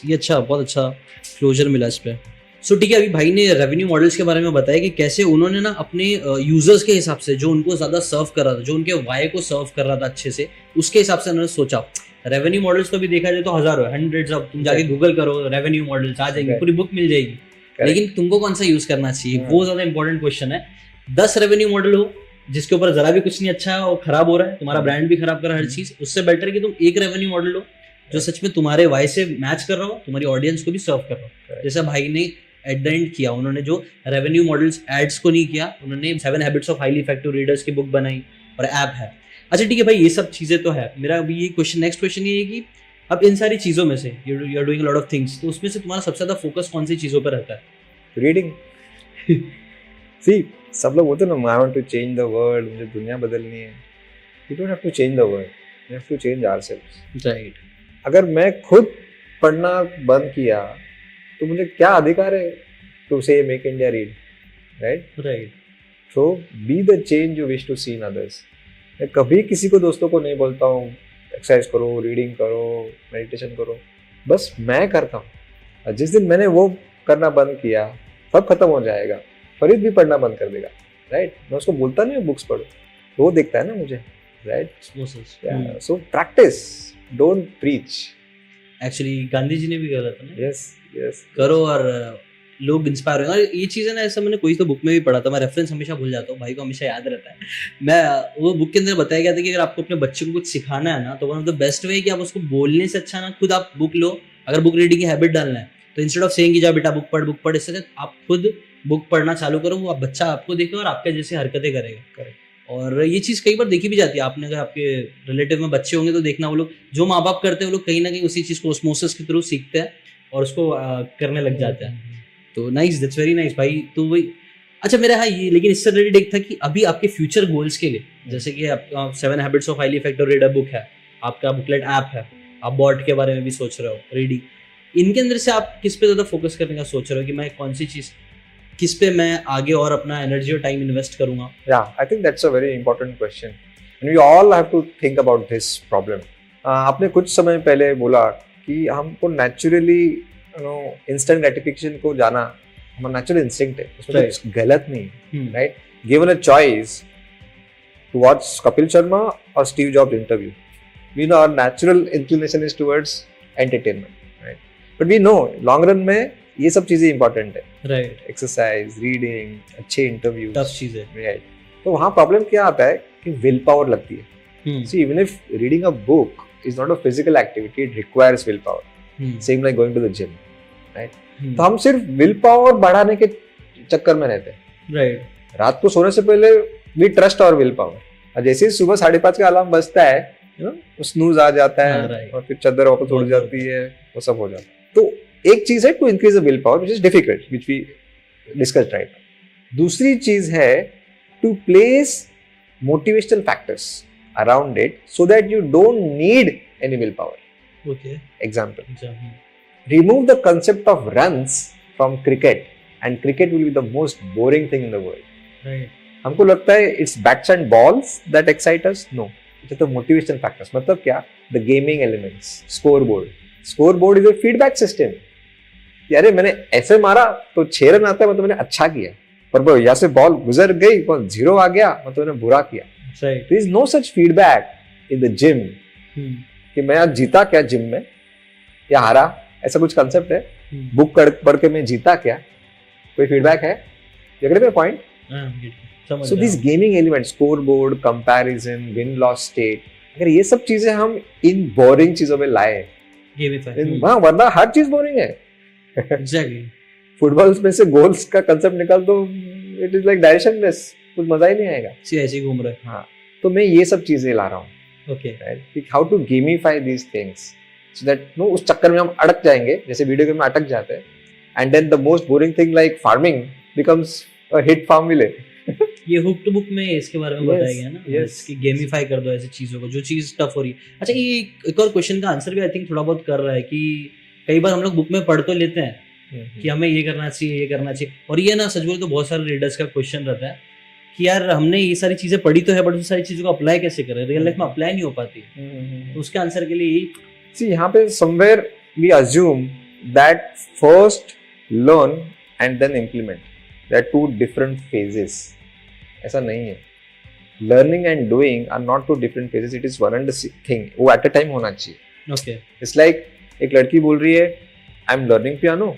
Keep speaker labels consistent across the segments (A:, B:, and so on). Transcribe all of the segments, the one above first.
A: ये अच्छा, बहुत अच्छा क्लोजर मिला इस पे। सो ठीक है, अभी भाई ने रेवेन्यू मॉडल्स के बारे में बताया कि कैसे उन्होंने ना अपने यूजर्स के हिसाब से, जो उनको ज्यादा सर्व कर रहा था, जो उनके वाई को सर्व कर रहा था अच्छे से, उसके हिसाब से उन्होंने सोचा। रेवेन्यू मॉडल्स तो भी देखा जाए तो हजारों है, हंड्रेड्स ऑफ, तुम जाके गूगल करो रेवेन्यू मॉडल्स आ जाएंगे, पूरी बुक मिल जाएगी। लेकिन तुमको कौन सा यूज करना चाहिए, वो ज्यादा इंपॉर्टेंट क्वेश्चन है। 10 रेवेन्यू मॉडल हो जिसके ऊपर जरा भी कुछ नहीं अच्छा है और खराब हो रहा है, तुम्हारा ब्रांड भी खराब कर रहा है हर चीज, उससे बेटर है कि तुम एक रेवेन्यू मॉडल हो जो सच में तुम्हारे वाई से मैच कर रहा हो, तुम्हारी ऑडियंस को भी सर्व कर रहा हो। जैसा भाई ने एट द एंड किया, उन्होंने जो रेवेन्यू मॉडल्स एड्स को नहीं किया, उन्होंने 7 habits of highly effective readers की बुक बनाई और ऐप है। अच्छा ठीक है भाई, ये सब चीजें तो है। मेरा अभी ये क्वेश्चन, नेक्स्ट क्वेश्चन ये है कि अब इन सारी चीजों में से you are doing lot of things, तो उसमें से तुम्हारा सबसे ज्यादा फोकस कौन सी चीजों पर रहता है?
B: रीडिंग। सी, सब लोग बोलते हैं ना, I want to change the world, मुझे दुनिया बदलनी है। You don't have to change the world, you have to change ourselves.
A: Right.
B: अगर मैं खुद पढ़ना बंद किया तो मुझे क्या अधिकार है to say make India read, right?
A: Right.
B: So be the change you wish to see in others. मैं कभी किसी को, दोस्तों को नहीं बोलता हूँ एक्सरसाइज करो, रीडिंग करो, मेडिटेशन करो, बस मैं करता हूँ। जिस दिन मैंने वो करना बंद किया, सब खत्म हो जाएगा। फरीद भी पढ़ना बंद कर देगा, राइट? मैं उसको बोलता नहीं बुक्स पढ़ो, तो वो देखता है ना मुझे, right? So practice, don't preach.
A: Actually Gandhi ji ने भी कहा था ना,
B: यस यस,
A: करो और लोग इंस्पायर हो। ये चीज़ है ना, ऐसा मैंने कोई तो बुक में भी पढ़ा था, मैं रेफरेंस हमेशा भूल जाता हूँ, भाई को हमेशा याद रहता है। मैं वो बुक के अंदर बताया गया था कि अगर आपको अपने बच्चे को कुछ सिखाना है ना, तो one of the best way कि आप उसको बोलने से अच्छा ना खुद आप बुक लो। अगर बुक रीडिंग की हैबिट डालना है तो इंस्टेड ऑफ सेइंग कि जा बेटा बुक पढ़, इससे आप खुद बुक पढ़ना चालू करो, वो बच्चा आपको देखेगा और आपके जैसे हरकतें करेगा। और ये चीज़ कई बार देखी भी जाती है, आपने अगर आपके रिलेटिव में बच्चे होंगे तो देखना, वो लोग जो माँ बाप करते हैं वो लोग कहीं ना कहीं उसी चीज़ को ऑस्मोसिस के थ्रू सीखते हैं और उसको करने लग जाते हैं। तो नाइस, दैट्स वेरी नाइस भाई। तो वही, अच्छा मेरा है ये, लेकिन इससे रिलेटेड एक था कि अभी आपके फ्यूचर गोल्स के लिए, जैसे कि आपका 7 habits of highly effective reader book है, आपका बुकलेट ऐप है, आप बॉट के बारे में भी सोच रहे हो, रीडिंग, इनके अंदर से आप किस पे ज़्यादा फोकस करने का सोच रहे हो कि मैं कौन सी चीज़, किस पे मैं आगे और अपना एनर्जी और टाइम इन्वेस्ट करूंगा?
B: I think that's a very important question and we all have to think about this problem. आपने कुछ समय पहले बोला कि हमको नेचुरली इंस्टेंट ग्रेटिफिकेशन को जाना हमारा नेचुरल इंस्टिंक्ट है, उसमें कुछ गलत नहीं, right? Given a choice to watch Kapil Sharma और Steve Jobs interview, we know our natural inclination is towards entertainment, right? But we know long run में ये सब चीजें इंपॉर्टेंट है,
A: राइट?
B: एक्सरसाइज, रीडिंग, अच्छे इंटरव्यू,
A: टफ चीजें,
B: राइट? तो वहाँ प्रॉब्लम क्या आता है कि विल पावर लगती है। See, even if reading a book is not a physical activity, it requires will power, same like going to the gym, right? तो हम सिर्फ विल पावर बढ़ाने के चक्कर में रहते हैं,
A: राइट?
B: रात को सोने से पहले वी ट्रस्ट और विल पावर, और जैसे ही सुबह 5:30 का अलार्म बजता है, स्नूज आ जाता है और फिर चादर वापस उड़ जाती है, वो सब हो जाता है। तो एक चीज है to increase the will power, which is difficult, which we discuss right. दूसरी चीज है to place motivational factors around it so that you don't need any will power.
A: Okay,
B: example, remove the concept of runs from cricket and cricket will be the most boring thing in the world,
A: right?
B: हमको लगता है it's bats and balls that excite us, no, it's the motivational factors। मतलब क्या? the gaming elements, scoreboard is a feedback system। यारे मैंने ऐसे मारा तो 6 रन आता है, मतलब मैंने अच्छा किया, पर वो यहाँ से बॉल गुजर गई, 0 आ गया, मतलब मैंने बुरा किया, right? there is no such feedback in the gym कि मैं आज जीता क्या जिम में या हारा, ऐसा कुछ कंसेप्ट है? बुक पढ़ के मैं जीता क्या, कोई फीडबैक है? You get my point? So these gaming elements, scoreboard, comparison, win loss state, अगर ये सब चीजें हम इन बोरिंग चीजों में लाए, वरना हर चीज बोरिंग है।
A: Exactly.
B: फुटबॉल में से गोल्स का कंसेप्ट निकाल दो, इट इज लाइक डायरेक्शनलेस, कुछ मजा ही नहीं आएगा,
A: ऐसे घूम रहे।
B: हाँ, तो मैं ये सब चीजें ला रहा हूँ,
A: okay,
B: how to gamify these things so that no, उस चक्कर में हम अटक जाएंगे, जैसे वीडियो गेम में अटक जाते हैं, and then the most boring thing like farming becomes a hit farm village।
A: ये हुक टू बुक में इसके बारे में बताया गया ना, कि गेमिफाई कर दो ऐसी चीजों को जो चीज टफ हो रही है। अच्छा, ये एक और क्वेश्चन का आंसर भी आई थिंक थोड़ा बहुत कर रहा है कि कई बार हम लोग बुक में पढ़ तो लेते हैं कि हमें ये करना चाहिए, ये करना चाहिए, और ये ना सच बोले तो बहुत सारे रीडर्स का क्वेश्चन रहता है कि यार हमने ये सारी चीजें पढ़ी तो है, बट उस सारी चीजों को अप्लाई कैसे करें, रियल लाइफ में अप्लाई नहीं हो पाती। तो उसके आंसर के लिए See, यहाँ पे somewhere we assume
B: that first learn and then implement. They are two different phases. ऐसा नहीं है. Learning and doing are not two different phases. It is one and the same thing. वो at a time होना चाहिए.
A: Okay.
B: It's like एक लड़की बोल रही है I'm learning piano,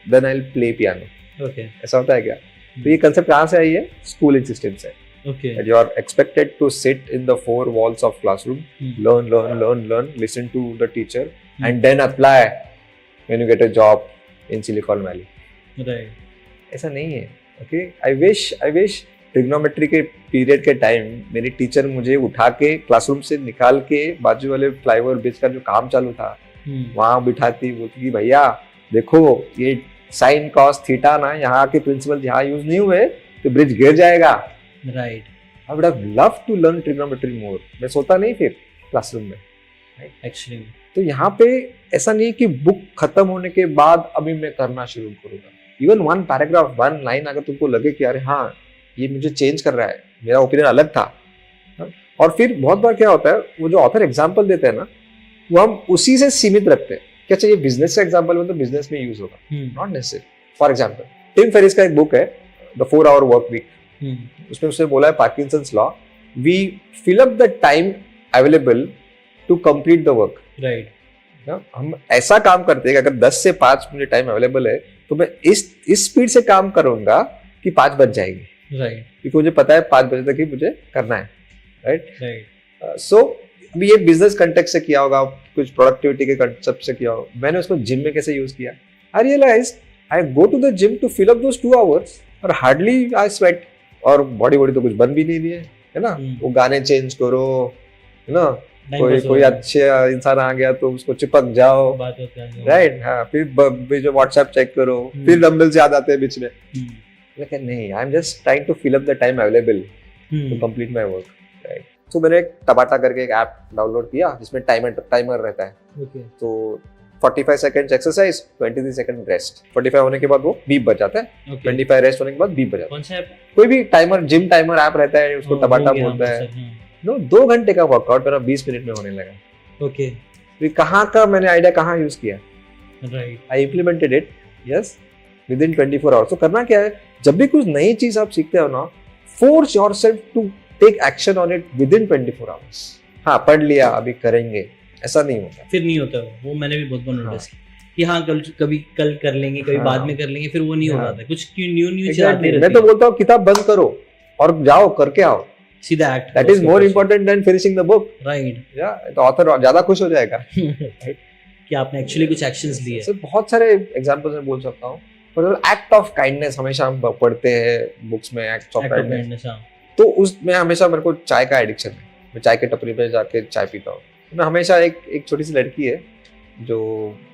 B: then I'll play piano.
A: Okay.
B: ऐसा होता है क्या? तो ये concept कहाँ से आई है? Schooling system से.
A: Okay.
B: That you are expected to sit in the four walls of classroom, learn, listen to the teacher, and then apply when you get a job in Silicon Valley.
A: Right.
B: ऐसा नहीं है. Okay? I wish trigonometry के period के time मेरी teacher मुझे उठा के classroom से निकाल के बाजू वाले फ्लाईओवर ब्रिज का जो काम चालू था वहां बिठाती, बोलती कि भैया देखो ये साइन कॉस थीटा ना यहाँ के प्रिंसिपल यहाँ यूज नहीं हुए तो ब्रिज गिर जाएगा.
A: Right.
B: I would have love to learn trigonometry more. मैं सोता नहीं फिर क्लासरूम में
A: एक्चुअली.
B: तो यहाँ पे ऐसा नहीं कि बुक खत्म होने के बाद अभी मैं करना शुरू करूंगा. Even one paragraph, one line अगर तुमको लगे कि अरे हाँ ये मुझे चेंज कर रहा है, मेरा ओपिनियन अलग था. और फिर बहुत बार क्या होता है, वो जो ऑथर एग्जांपल देते हैं ना, वो हम उसी से सीमित रखते हैं. क्या चाहिए बिजनेस का एग्जांपल में तो बिजनेस में यूज होगा, not necessary. For example Tim Ferriss का एक बुक है द 4 Hour वर्क वीक. उसमें उसने बोला है Parkinson's law, we fill up the time available to complete the work. Right. हम ऐसा काम करते हैं कि अगर 10 से 5 मुझे टाइम अवेलेबल है तो मैं इस स्पीड से काम करूंगा कि 5 बज जाएगी. राइट. क्योंकि मुझे पता है 5 बजे तक ही मुझे करना है. राइट. सो अभी ये बिजनेस कंटेक्स्ट से किया होगा, कुछ प्रोडक्टिविटी के कंसेप्ट से किया होगा. मैंने उसको जिम में कैसे यूज किया, I realise I go to the gym to fill up those 2 hours और हार्डली आई स्वेट. और बॉडी तो कुछ बन भी नहीं रही है ना. वो गाने चेंज करो है ना, कोई अच्छे इंसान आ गया तो उसको चिपक जाओ. राइट. हाँ. फिर जो व्हाट्सएप चेक करो, फिर डंबल्स याद आते हैं बीच में. लेकिन नहीं, I am just trying to fill up the time available to complete my work. Right. तो मैंने एक टबाटा करके एक ऐप डाउनलोड किया जिसमें टाइमर रहता है. ओके. तो 45 सेकंड्स एक्सरसाइज, 23 सेकंड रेस्ट. 45 होने के बाद वो बीप बजाता है. 25 रेस्ट होने के बाद बीप बजाता है. कौन सा ऐप? कोई भी टाइमर, जिम टाइमर ऐप रहता है, उसको टबाटा बोलता है. नो, 2 घंटे का वर्कआउट मेरा 20 मिनट में होने लगा. ओके. फिर कहाँ का मैंने आइडिया कहाँ यूज किया. Right. I implemented it. Yes, with in 24 hours. तो करना क्या है, जब भी कुछ नई चीज आप सीखते हो ना, force yourself to take action on it within 24 hours. हाँ, पढ़ लिया अभी करेंगे, ऐसा नहीं होता. फिर नहीं होता वो मैंने भी बहुत बार नोटिस किया कि हाँ कल कर लेंगे, कभी बाद में कर लेंगे, फिर वो नहीं हो पाता. कुछ न्यू चीज आती रहती है. मैं तो बोलता हूँ किताब बंद करो और जाओ करके आओ, सीधा act. That is more important then finishing the book. Right. या तो ऑथर ज्यादा खुश हो जाएगा कि आपने एक्चुअली कुछ एक्शंस लिए. सर बहुत सारे एग्जांपल्स मैं बोल सकता हूँ. एक्ट ऑफ काइंडनेस हमेशा हम पढ़ते हैं बुक्स में, एक्ट ऑफ काइंडनेस. तो उसमें हमेशा मेरे को चाय का एडिक्शन है. मैं चाय के टपरी पे जाके चाय पीता हूँ. मैं हमेशा एक छोटी सी लड़की है जो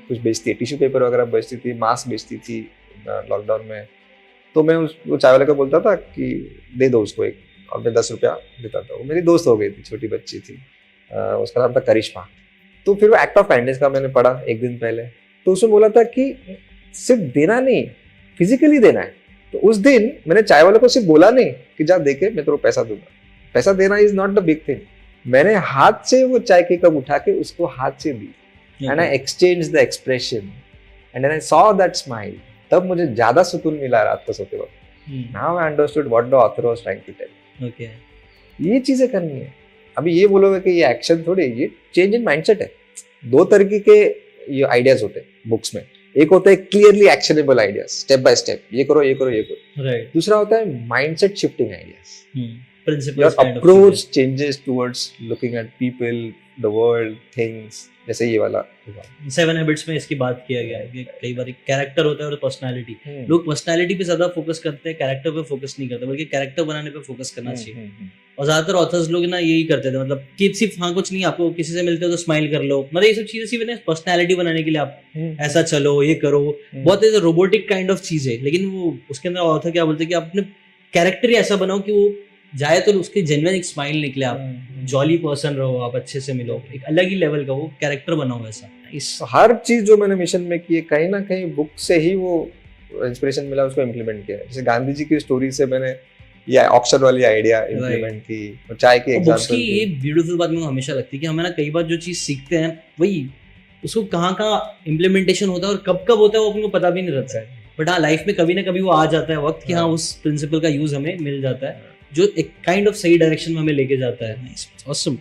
B: कुछ बेचती है, टिश्यू पेपर वगैरह बेचती थी, मास्क बेचती थी लॉकडाउन में. तो मैं वो चाय वाले को बोलता था कि दे दो उसको एक, और मैं 10 रुपया देता था. वो मेरी दोस्त हो गई थी, छोटी बच्ची थी, उसका नाम था करिश्मा. तो फिर वो एक्ट ऑफ काइंडनेस का मैंने पढ़ा एक दिन पहले. तो उसने बोला था कि सिर्फ देना नहीं, फिजिकली देना है. तो उस दिन मैंने चाय वाले को सिर्फ बोला नहीं कि जा देके मैं तेरे को पैसा दूंगा. पैसा देना is not the big thing. मैंने हाथ से वो चाय की कप उठा के उसको हाथ से दी. And I exchange the expression and I saw that smile. तब मुझे ज्यादा सुकून मिला रात को सोते वक्त. Now I understood what the author was trying to tell. Okay. ये चीजें करनी है. अभी ये बोलोगे कि ये एक्शन थोड़ी, ये चेंज इन माइंडसेट है. 2 तरीके के ये आइडियाज होते हैं बुक्स में. एक होता है clearly actionable ideas, step by step, ये करो ये करो ये करो. राइट. दूसरा होता है mindset shifting ideas. Your approach changes towards looking at people, the world, things. जैसे ये वाला 7 हैबिट्स में इसकी बात किया गया है कि कई बार कैरेक्टर होता है और पर्सनालिटी. लोग पर्सनालिटी पे ज्यादा फोकस करते हैं, कैरेक्टर पे फोकस नहीं करते, बल्कि कैरेक्टर बनाने पे फोकस करना चाहिए. और ज्यादातर ऑथर्स लोग ना यही करते थे, मतलब कि सिर्फ हाँ कुछ नहीं, आपको किसी से मिलते हो तो स्माइल कर लो, मतलब ये सब चीजें सिर्फ पर्सनालिटी बनाने के लिए आप ऐसा चलो ये करो, बहुत रोबोटिक काइंड ऑफ चीज है. लेकिन वो उसके अंदर ऑथर क्या बोलते हैं कि आप अपने कैरेक्टर ही ऐसा बनाओ कि वो जाए तो उसके जेन्युइन एक स्माइल निकले, आप जॉली पर्सन रहो, आप अच्छे से मिलो, एक अलग ही लेवल का वो कैरेक्टर बनाओ वैसा. इस हर चीज जो मैंने मिशन में की है कहीं ना कहीं बुक से ही वो इंस्पिरेशन मिला, उसको इम्प्लीमेंट किया. जैसे गांधी जी की स्टोरी से मैंने ये ऑक्शन वाली आइडिया इम्प्लीमेंट की, और चाय के एग्जांपल की. ये ब्यूटीफुल बात मुझे हमेशा लगती है कि हमें ना कई बार जो चीज सीखते हैं वही
A: उसको कहाँ कहाँ इम्प्लीमेंटेशन होता है और कब कब होता है वो अपने को पता भी नहीं रहता है, बट हाँ लाइफ में कभी ना कभी वो आ जाता है वक्त कि हाँ उस प्रिंसिपल का यूज हमें मिल जाता है जो एक काइंड ऑफ सही डायरेक्शन में हमें लेके जाता है. Nice. Awesome.